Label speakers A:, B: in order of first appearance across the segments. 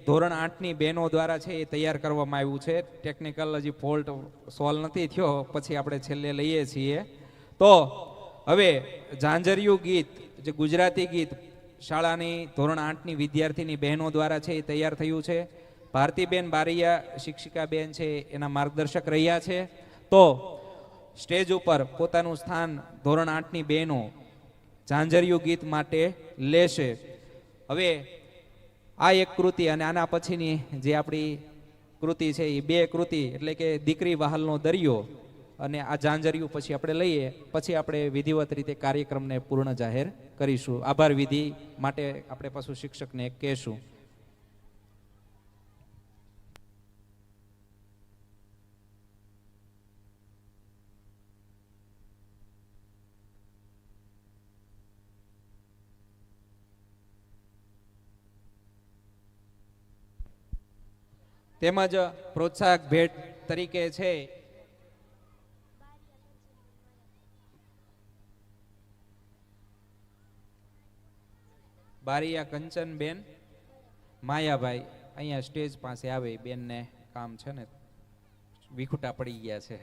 A: ધોરણ 8ની બહેનો દ્વારા છે એ તૈયાર કરવામાં આવ્યું છે. ટેકનિકલ હજી ફોલ્ટ સોલ્વ નથી થયો, પછી આપણે છેલ્લે લઈએ છીએ. તો હવે ઝાંઝરિયું ગીત, જે ગુજરાતી ગીત શાળાની ધોરણ 8ની વિદ્યાર્થીની બહેનો દ્વારા છે એ તૈયાર થયું છે. ભારતીબેન બારૈયા શિક્ષિકાબેન છે એના માર્ગદર્શક રહ્યા છે. તો સ્ટેજ ઉપર પોતાનું સ્થાન ધોરણ 8ની બહેનો ઝાંઝરિયું ગીત માટે લેશે. હવે આ એક કૃતિ અને આના પછીની જે આપણી કૃતિ છે એ બે કૃતિ, એટલે કે દીકરી વહાલનો દરિયો અને આ ઝાંઝરિયું પછી આપણે લઈએ, પછી આપણે વિધિવત રીતે કાર્યક્રમને પૂર્ણ જાહેર કરીશું. આભાર વિધિ માટે આપણે પશુ શિક્ષકને કહેશું. તેમજ પ્રોત્સાહક ભેટ તરીકે છે બારિયા કંચનબેન માયાભાઈ અહીંયા સ્ટેજ પાસે આવે. બેનને કામ છે ને, વિખુટા પડી ગયા છે.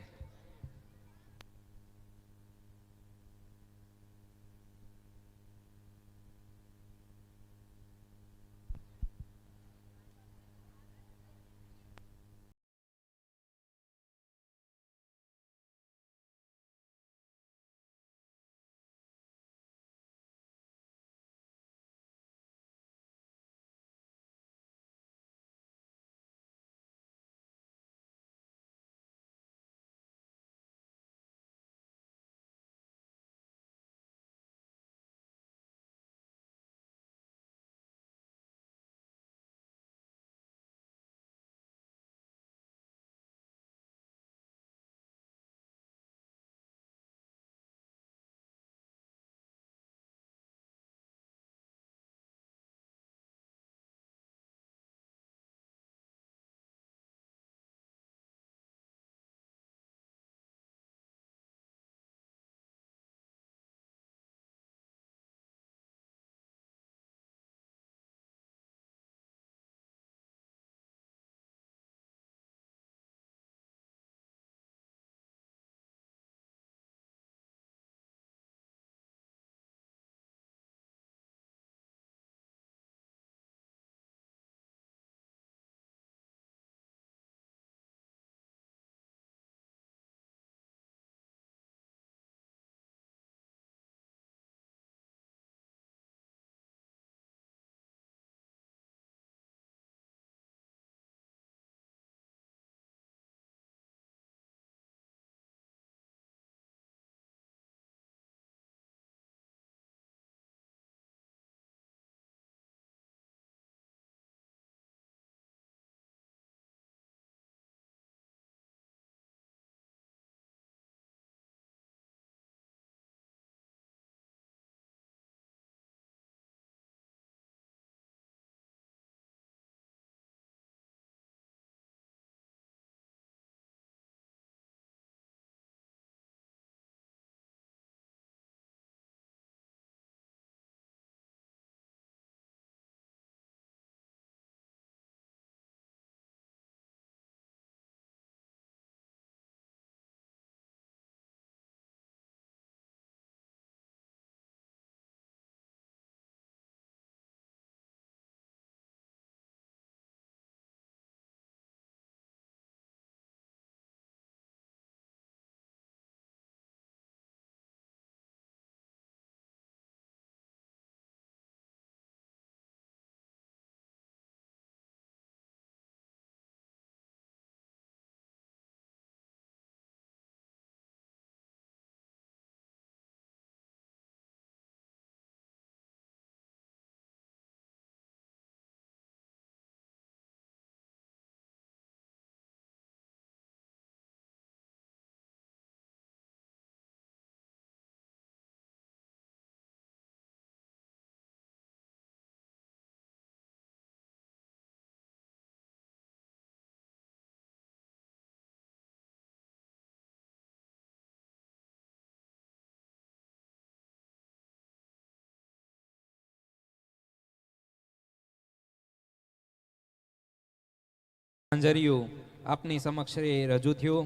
A: ઝાંઝરિયું આપની સમક્ષ એ રજૂ થયું.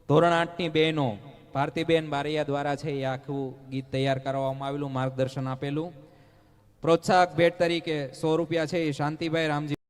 A: ધોરણ 8ની બહેનો ભારતીબેન બારૈયા દ્વારા છે એ આખું ગીત તૈયાર કરવામાં આવેલું, માર્ગદર્શન આપેલું. પ્રોત્સાહક ભેટ તરીકે 100 રૂપિયા છે એ શાંતિભાઈ રામજી